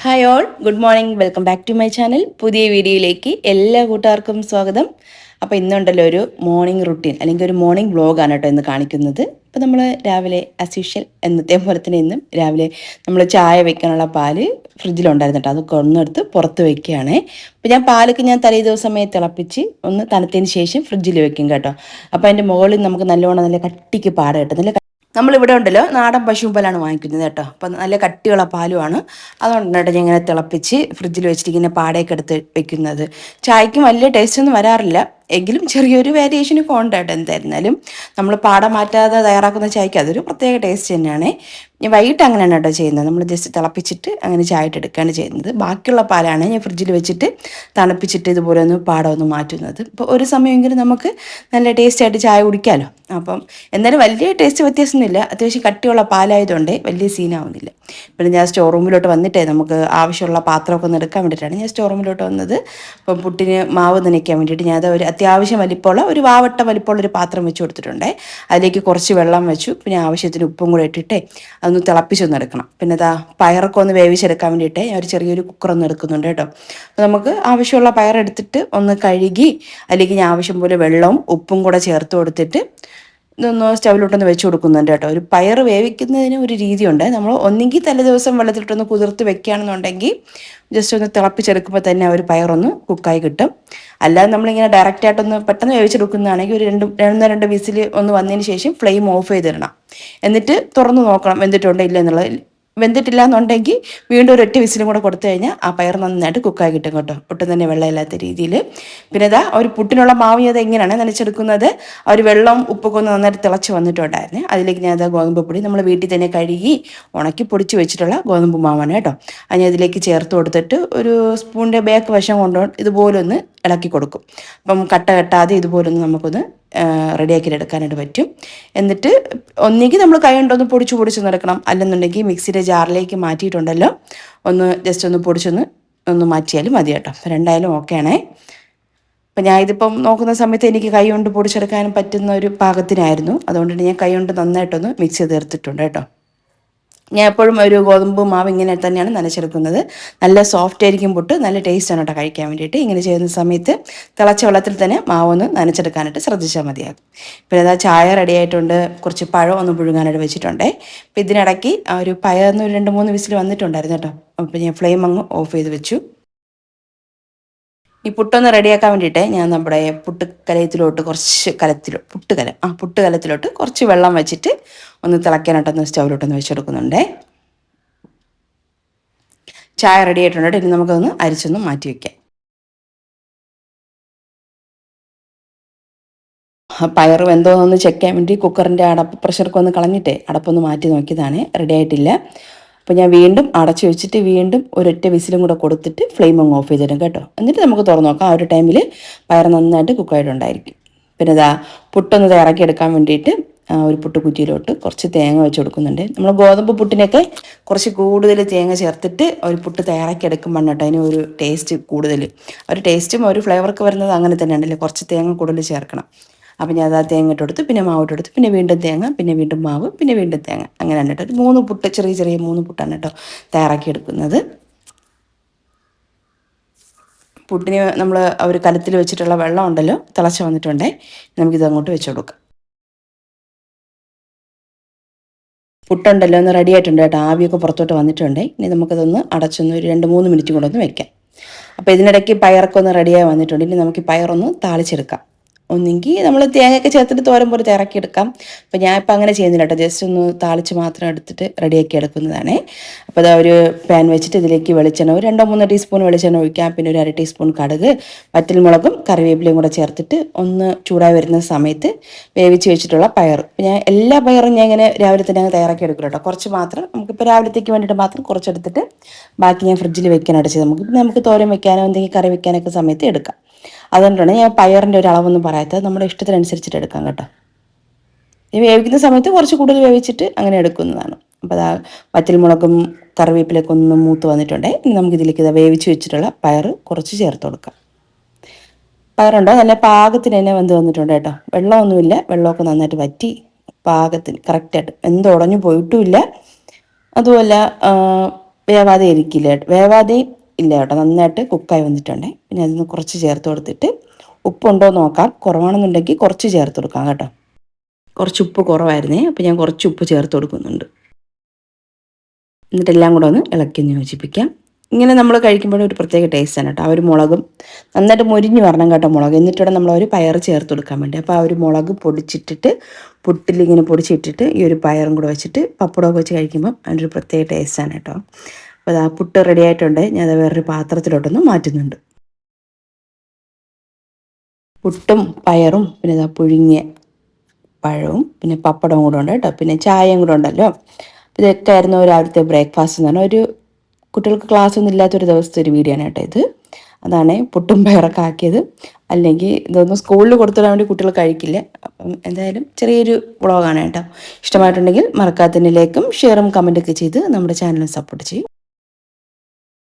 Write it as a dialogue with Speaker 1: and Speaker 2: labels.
Speaker 1: Hi all, good morning. Welcome back to my channel. പുതിയ വീഡിയോയിലേക്ക് എല്ലാ കൂട്ടുകാർക്കും സ്വാഗതം. അപ്പോൾ ഇന്നുണ്ടല്ലോ ഒരു മോർണിംഗ് റുട്ടീൻ അല്ലെങ്കിൽ ഒരു മോർണിംഗ് വ്ളോഗാണ് കേട്ടോ ഇന്ന് കാണിക്കുന്നത്. അപ്പോൾ നമ്മൾ രാവിലെ ആസ് യൂഷ്വൽ എന്നത്തെ പോലെ തന്നെ ഇന്നും രാവിലെ നമ്മൾ ചായ വെക്കാനുള്ള പാല് ഫ്രിഡ്ജിലുണ്ടായിരുന്നു കേട്ടോ. അതൊക്കെ ഒന്നെടുത്ത് പുറത്ത് വയ്ക്കുകയാണേ. അപ്പോൾ ഞാൻ തലേ ദിവസമേ തിളപ്പിച്ച് ഒന്ന് തണുത്തതിന് ശേഷം ഫ്രിഡ്ജിൽ വെക്കും കേട്ടോ. അപ്പോൾ അതിൻ്റെ മുകളിൽ നമുക്ക് നല്ലോണം നല്ല കട്ടിക്ക് പാട കേട്ടോ. നമ്മളിവിടെ ഉണ്ടല്ലോ നാടൻ പശുമ്പാലാണ് വാങ്ങിക്കുന്നത് കേട്ടോ. അപ്പം നല്ല കട്ടിയുള്ള പാലുമാണ്. അതുകൊണ്ടാണ് ഞാൻ ഇങ്ങനെ തിളപ്പിച്ച് ഫ്രിഡ്ജിൽ വെച്ചിട്ട് ഇങ്ങനെ പാടയൊക്കെ എടുത്ത് വെക്കുന്നത്. ചായക്കും വലിയ ടേസ്റ്റ് ഒന്നും വരാറില്ല, എങ്കിലും ചെറിയൊരു വേരിയേഷനൊക്കെ ഉണ്ട് കേട്ടോ. എന്തായിരുന്നാലും നമ്മൾ പാട മാറ്റാതെ തയ്യാറാക്കുന്ന ചായക്ക് അതൊരു പ്രത്യേക ടേസ്റ്റ് തന്നെയാണ്. ഞാൻ വൈകിട്ട് അങ്ങനെയാണ് കേട്ടോ ചെയ്യുന്നത്. നമ്മൾ ജസ്റ്റ് തിളപ്പിച്ചിട്ട് അങ്ങനെ ചായ ഇട്ട് എടുക്കുകയാണ് ചെയ്യുന്നത്. ബാക്കിയുള്ള പാലാണ് ഞാൻ ഫ്രിഡ്ജിൽ വെച്ചിട്ട് തണുപ്പിച്ചിട്ട് ഇതുപോലെ ഒന്ന് പാടമൊന്ന് മാറ്റുന്നത്. ഇപ്പോൾ ഒരു സമയമെങ്കിലും നമുക്ക് നല്ല ടേസ്റ്റായിട്ട് ചായ കുടിക്കാമല്ലോ. അപ്പം എന്നാലും വലിയ ടേസ്റ്റ് വ്യത്യാസമൊന്നുമില്ല. അത്യാവശ്യം കട്ടിയുള്ള പാലായതുകൊണ്ട് വലിയ സീനാവുന്നില്ല. പിന്നെ ഞാൻ സ്റ്റോർ റൂമിലോട്ട് വന്നിട്ടേ നമുക്ക് ആവശ്യമുള്ള പാത്രമൊക്കെ ഒന്ന് എടുക്കാൻ വേണ്ടിയിട്ടാണ് ഞാൻ സ്റ്റോർ റൂമിലോട്ട് വന്നത്. അപ്പം പുട്ടിന് മാവ് നനയ്ക്കാൻ വേണ്ടിയിട്ട് ഞാൻ ഒരു അത്യാവശ്യം വലിപ്പമുള്ള ഒരു വാവട്ട വലിപ്പമുള്ള ഒരു പാത്രം വെച്ച് കൊടുത്തിട്ടുണ്ട്. അതിലേക്ക് കുറച്ച് വെള്ളം വെച്ചു. പിന്നെ ആവശ്യത്തിന് ഉപ്പും കൂടെ ഇട്ടിട്ടേ അതൊന്ന് തിളപ്പിച്ചൊന്ന് എടുക്കണം. പിന്നെ പയറൊക്കെ ഒന്ന് വേവിച്ചെടുക്കാൻ വേണ്ടിയിട്ട് ഞാൻ ഒരു ചെറിയൊരു കുക്കറൊന്ന് എടുക്കുന്നുണ്ട് കേട്ടോ. അപ്പോൾ നമുക്ക് ആവശ്യമുള്ള പയറെടുത്തിട്ട് ഒന്ന് കഴുകി അതിലേക്ക് ഞാൻ ആവശ്യം പോലെ വെള്ളവും ഉപ്പും കൂടെ ചേർത്ത് കൊടുത്തിട്ട് ഇതൊന്ന് സ്റ്റൗവിലോട്ടൊന്ന് വെച്ച് കൊടുക്കുന്നുണ്ട് കേട്ടോ. ഒരു പയർ വേവിക്കുന്നതിന് ഒരു രീതിയുണ്ട്. നമ്മൾ ഒന്നെങ്കിൽ തലേ ദിവസം വെള്ളത്തിലിട്ടൊന്ന് കുതിർത്ത് വെക്കുകയാണെന്നുണ്ടെങ്കിൽ ജസ്റ്റ് ഒന്ന് തിളപ്പിച്ചെടുക്കുമ്പോൾ തന്നെ ഒരു പയറൊന്ന് കുക്കായി കിട്ടും. അല്ലാതെ നമ്മളിങ്ങനെ ഡയറക്റ്റായിട്ടൊന്ന് പെട്ടെന്ന് വേവിച്ചെടുക്കുന്നതാണെങ്കിൽ ഒരു രണ്ട് വിസിൽ ഒന്ന് വന്നതിന് ശേഷം ഫ്ലെയിം ഓഫ് ചെയ്തിടണം. എന്നിട്ട് തുറന്ന് നോക്കണം വെന്തിട്ടുണ്ടോ ഇല്ല എന്നുള്ളത്. വെന്തിട്ടില്ല എന്നുണ്ടെങ്കിൽ വീണ്ടും ഒരു ഒറ്റ വിസിലും കൂടെ കൊടുത്തു കഴിഞ്ഞാൽ ആ പയർ നന്നായിട്ട് കുക്കായി കിട്ടും കേട്ടോ, ഒട്ടും തന്നെ വെള്ളമില്ലാത്ത രീതിയിൽ. പിന്നെ ഒരു പുട്ടിനുള്ള മാവ് അത് എങ്ങനെയാണ് നനച്ചെടുക്കുന്നത്, ആ ഒരു വെള്ളം ഉപ്പൊക്കെ ഒന്ന് നന്നായിട്ട് തിളച്ച് വന്നിട്ടുണ്ടായിരുന്നു. അതിലേക്ക് ഞാൻ ഗോതമ്പ് പൊടി നമ്മൾ വീട്ടിൽ തന്നെ കഴുകി ഉണക്കി പൊടിച്ച് വെച്ചിട്ടുള്ള ഗോതമ്പ് മാവാണ് കേട്ടോ. അത് ഞാൻ ഇതിലേക്ക് ചേർത്ത് കൊടുത്തിട്ട് ഒരു സ്പൂണിൻ്റെ ബാക്ക് വശം കൊണ്ട് ഇതുപോലെ ഒന്ന് ഇളക്കി കൊടുക്കും. അപ്പം കട്ട കെട്ടാതെ ഇതുപോലൊന്ന് നമുക്കൊന്ന് റെഡിയാക്കി എടുക്കാനായിട്ട് പറ്റും. എന്നിട്ട് ഒന്നുകിൽ നമ്മൾ കൈ കൊണ്ടൊന്ന് പൊടിച്ച് നടക്കണം, അല്ലെന്നുണ്ടെങ്കിൽ മിക്സിയുടെ ജാറിലേക്ക് മാറ്റിയിട്ടുണ്ടല്ലോ ഒന്ന് ജസ്റ്റ് ഒന്ന് ഒന്ന് മാറ്റിയാലും മതി കേട്ടോ. അപ്പം രണ്ടായാലും ഓക്കെയാണേ. അപ്പം ഞാൻ ഇതിപ്പം നോക്കുന്ന സമയത്ത് എനിക്ക് കൈ കൊണ്ട് പൊടിച്ചെടുക്കാനും പറ്റുന്ന ഒരു പാകത്തിനായിരുന്നു. അതുകൊണ്ടാണ് ഞാൻ കൈ കൊണ്ട് നന്നായിട്ടൊന്ന് മിക്സ് ചെയ്ത് തീർത്തിട്ടുണ്ട് കേട്ടോ. ഞാൻ എപ്പോഴും ഒരു ഗോതമ്പ് മാവ് ഇങ്ങനെ തന്നെയാണ് നനച്ചെടുക്കുന്നത്. നല്ല സോഫ്റ്റ് ആയിരിക്കും പുട്ട്, നല്ല ടേസ്റ്റാണ് കേട്ടോ കഴിക്കാൻ വേണ്ടിയിട്ട്. ഇങ്ങനെ ചെയ്യുന്ന സമയത്ത് തിളച്ച വെള്ളത്തിൽ തന്നെ മാവൊന്ന് നനച്ചെടുക്കാനായിട്ട് ശ്രദ്ധിച്ചാൽ മതിയാകും. പിന്നെ ചായ റെഡി ആയിട്ടുണ്ട്. കുറച്ച് പഴം ഒന്ന് പുഴുങ്ങാനായിട്ട് വെച്ചിട്ടുണ്ടേ. അപ്പം ഇതിനിടയ്ക്ക് ആ ഒരു പയർന്ന് ഒരു 2-3 വിസിൽ വന്നിട്ടുണ്ടായിരുന്നു കേട്ടോ. അപ്പം ഞാൻ ഫ്ലെയിം അങ്ങ് ഓഫ് ചെയ്ത് വെച്ചു. ഈ പുട്ടൊന്ന് റെഡിയാക്കാൻ വേണ്ടിയിട്ട് ഞാൻ നമ്മുടെ പുട്ടുകലത്തിലോട്ട് പുട്ടുകലത്തിലോട്ട് കുറച്ച് വെള്ളം വെച്ചിട്ട് ഒന്ന് തിളയ്ക്കാനായിട്ടൊന്ന് സ്റ്റൗവിലോട്ടൊന്ന് വെച്ചെടുക്കുന്നുണ്ടേ. ചായ റെഡി ആയിട്ടുണ്ട്. ഇനി നമുക്കൊന്ന് അരിച്ചൊന്ന് മാറ്റി വയ്ക്കാം. പയർ വെന്തോന്നൊന്ന് ചെക്ക് ചെയ്യാൻ വേണ്ടി കുക്കറിൻ്റെ പ്രഷറൊക്കെ ഒന്ന് കളഞ്ഞിട്ടേ അടപ്പൊന്ന് മാറ്റി നോക്കിയതാണ്. റെഡി ആയിട്ടില്ല. അപ്പോൾ ഞാൻ വീണ്ടും അടച്ചു വെച്ചിട്ട് വീണ്ടും ഒരൊറ്റ വിസിലും കൂടെ കൊടുത്തിട്ട് ഫ്ലെയിം അങ്ങ് ഓഫ് ചെയ്തിടും കേട്ടോ. എന്നിട്ട് നമുക്ക് തുറന്ന് നോക്കാം. ആ ഒരു ടൈമിൽ പയർ നന്നായിട്ട് കുക്കായിട്ടുണ്ടായിരിക്കും. പിന്നെ പുട്ടൊന്ന് തയ്യാറാക്കി എടുക്കാൻ വേണ്ടിയിട്ട് ഒരു പുട്ടുകുറ്റിയിലോട്ട് കുറച്ച് തേങ്ങ വെച്ച് കൊടുക്കുന്നുണ്ട്. നമ്മൾ ഗോതമ്പ് പുട്ടിനൊക്കെ കുറച്ച് കൂടുതൽ തേങ്ങ ചേർത്തിട്ട് ഒരു പുട്ട് തയ്യാറാക്കി എടുക്കുമ്പോൾ കേട്ടോ അതിന് ഒരു ടേസ്റ്റ് കൂടുതൽ, ഒരു ടേസ്റ്റും ഒരു ഫ്ലേവർക്ക് വരുന്നത് അങ്ങനെ തന്നെയാണല്ലേ. കുറച്ച് തേങ്ങ കൂടുതൽ ചേർക്കണം. അപ്പം ഞാൻ തേങ്ങ ഇട്ടെടുത്ത് പിന്നെ മാവ് ഇട്ടെടുത്ത് പിന്നെ വീണ്ടും തേങ്ങ പിന്നെ വീണ്ടും മാവ് പിന്നെ വീണ്ടും തേങ്ങ അങ്ങനെയാണ് കേട്ടോ. ഒരു 3 പുട്ട് ചെറിയ 3 പുട്ടാണ് കേട്ടോ തയ്യാറാക്കി എടുക്കുന്നത്. പുട്ടിന് നമ്മൾ ഒരു കലത്തിൽ വെച്ചിട്ടുള്ള വെള്ളം ഉണ്ടല്ലോ തിളച്ച് വന്നിട്ടുണ്ടേ. നമുക്കിത് അങ്ങോട്ട് വെച്ച് കൊടുക്കാം. പുട്ടുണ്ടല്ലോ ഒന്ന് റെഡി ആയിട്ടുണ്ട് കേട്ടോ. ആവിയൊക്കെ പുറത്തോട്ട് വന്നിട്ടുണ്ടേ. ഇനി നമുക്കതൊന്ന് അടച്ചൊന്ന് ഒരു 2-3 മിനിറ്റ് കൂടെ ഒന്ന് വെക്കാം. അപ്പോൾ ഇതിനിടയ്ക്ക് പയറൊക്കെ ഒന്ന് റെഡിയായി വന്നിട്ടുണ്ട്. ഇനി നമുക്ക് ഈ പയറൊന്ന് താളിച്ചെടുക്കാം. ഒന്നെങ്കിൽ നമ്മൾ തേങ്ങയൊക്കെ ചേർത്തിട്ട് തോരൻ പോലെ തയ്യാറാക്കി എടുക്കാം. അപ്പോൾ ഞാനിപ്പോൾ അങ്ങനെ ചെയ്യുന്നില്ല കേട്ടോ. ജസ്റ്റ് ഒന്ന് താളിച്ച് മാത്രം എടുത്തിട്ട് റെഡിയാക്കി എടുക്കുന്നതാണ്. അപ്പോൾ ഒരു പാൻ വെച്ചിട്ട് ഇതിലേക്ക് വെളിച്ചെണ്ണ ഒരു 2-3 ടീസ്പൂൺ വെളിച്ചെണ്ണ ഒഴിക്കാം. പിന്നെ ഒരു 1/2 ടീസ്പൂൺ കടുക്, വറ്റൽമുളകും കറിവേപ്പിലയും കൂടെ ചേർത്തിട്ട് ഒന്ന് ചൂടായി വരുന്ന സമയത്ത് വേവിച്ച് വെച്ചിട്ടുള്ള പയർ, ഞാൻ എല്ലാ പയറും ഞാൻ ഇങ്ങനെ രാവിലെ തന്നെ അങ്ങ് തയ്യാറാക്കി എടുക്കില്ല കേട്ടോ. കുറച്ച് മാത്രം നമുക്കിപ്പോൾ രാവിലത്തേക്ക് വേണ്ടിയിട്ട് മാത്രം കുറച്ചെടുത്തിട്ട് ബാക്കി ഞാൻ ഫ്രിഡ്ജിൽ വെക്കാനായിട്ട് ചെയ്ത് നമുക്ക് തോരൻ വെക്കാനോ എന്തെങ്കിലും കറി വെക്കാനൊക്കെ സമയത്ത് എടുക്കാം. അതുകൊണ്ടാണ് ഞാൻ പയറിൻ്റെ ഒരു അളവൊന്നും പറയാത്തത്. നമ്മുടെ ഇഷ്ടത്തിനനുസരിച്ചിട്ട് എടുക്കാം കേട്ടോ. ഈ വേവിക്കുന്ന സമയത്ത് കുറച്ച് കൂടുതൽ വേവിച്ചിട്ട് അങ്ങനെ എടുക്കുന്നതാണ്. അപ്പോൾ വറ്റൽമുളകും കറിവേപ്പിലൊക്കെ ഒന്ന് മൂത്ത് വന്നിട്ടുണ്ടേ. ഇനി നമുക്കിതിലേക്ക് വേവിച്ച് വെച്ചിട്ടുള്ള പയർ കുറച്ച് ചേർത്ത് കൊടുക്കാം. പയറുണ്ടോ നല്ല പാകത്തിന് തന്നെ വെന്ത് വന്നിട്ടുണ്ട് കേട്ടോ. വെള്ളമൊന്നുമില്ല, വെള്ളമൊക്കെ നന്നായിട്ട് വറ്റി പാകത്തിന് കറക്റ്റായിട്ട് വെന്ത് ഉടഞ്ഞു പോയിട്ടുമില്ല. അതുമല്ല വേവാതെ ഇരിക്കില്ല, വേവാതെ ഇല്ല കേട്ടോ, നന്നായിട്ട് കുക്കായി വന്നിട്ടുണ്ട്. പിന്നെ അതിന് കുറച്ച് ചേർത്ത് കൊടുത്തിട്ട് ഉപ്പുണ്ടോ നോക്കാം, കുറവാണെന്നുണ്ടെങ്കിൽ കുറച്ച് ചേർത്ത് കൊടുക്കാം കേട്ടോ. കുറച്ച് ഉപ്പ് കുറവായിരുന്നേ, അപ്പോൾ ഞാൻ കുറച്ച് ഉപ്പ് ചേർത്ത് കൊടുക്കുന്നുണ്ട്. എന്നിട്ടെല്ലാം കൂടെ ഒന്ന് ഇളക്കി യോജിപ്പിക്കാം. ഇങ്ങനെ നമ്മൾ കഴിക്കുമ്പോൾ ഒരു പ്രത്യേക ടേസ്റ്റാണ് കേട്ടോ. ആ ഒരു മുളകും നന്നായിട്ട് മൊരിഞ്ഞ് വരണം കേട്ടോ മുളക്. എന്നിട്ട് നമ്മൾ ഒരു പയർ ചേർത്ത് കൊടുക്കാൻ വേണ്ടി. അപ്പോൾ ആ ഒരു മുളക് പൊടിച്ചിട്ടിട്ട് പുട്ടിലിങ്ങനെ പൊടിച്ചിട്ടിട്ട് ഈ ഒരു പയറും കൂടെ വെച്ചിട്ട് പപ്പടമൊക്കെ വെച്ച് കഴിക്കുമ്പോൾ അതിൻ്റെ ഒരു പ്രത്യേക ടേസ്റ്റാണ് കേട്ടോ. അപ്പോൾ ആ പുട്ട് റെഡി ആയിട്ടുണ്ട്. ഞാനത് വേറൊരു പാത്രത്തിലോട്ടൊന്ന് മാറ്റുന്നുണ്ട്. പുട്ടും പയറും പിന്നെ ഇതാ പുഴുങ്ങിയ പഴവും പിന്നെ പപ്പടവും കൂടെ ഉണ്ട് കേട്ടോ. പിന്നെ ചായയും കൂടെ ഉണ്ടല്ലോ. ഇതൊക്കെ ആയിരുന്നു രാവിലത്തെ ബ്രേക്ക്ഫാസ്റ്റ് എന്ന് പറഞ്ഞാൽ. ഒരു കുട്ടികൾക്ക് ക്ലാസ് ഒന്നും ഇല്ലാത്തൊരു ദിവസത്തെ ഒരു വീഡിയോ ആണ് കേട്ടോ ഇത്. അതാണ് പുട്ടും പയറൊക്കെ ആക്കിയത്. അല്ലെങ്കിൽ ഇതൊന്നും സ്കൂളിൽ കൊടുത്തിടാൻ വേണ്ടി കുട്ടികൾ കഴിക്കില്ല. അപ്പം എന്തായാലും ചെറിയൊരു വ്ളോഗാണ് കേട്ടോ. ഇഷ്ടമായിട്ടുണ്ടെങ്കിൽ മറക്കാത്തതിന് ലൈക്കും ഷെയറും കമൻറ്റൊക്കെ ചെയ്ത് നമ്മുടെ ചാനൽ സപ്പോർട്ട് ചെയ്യും.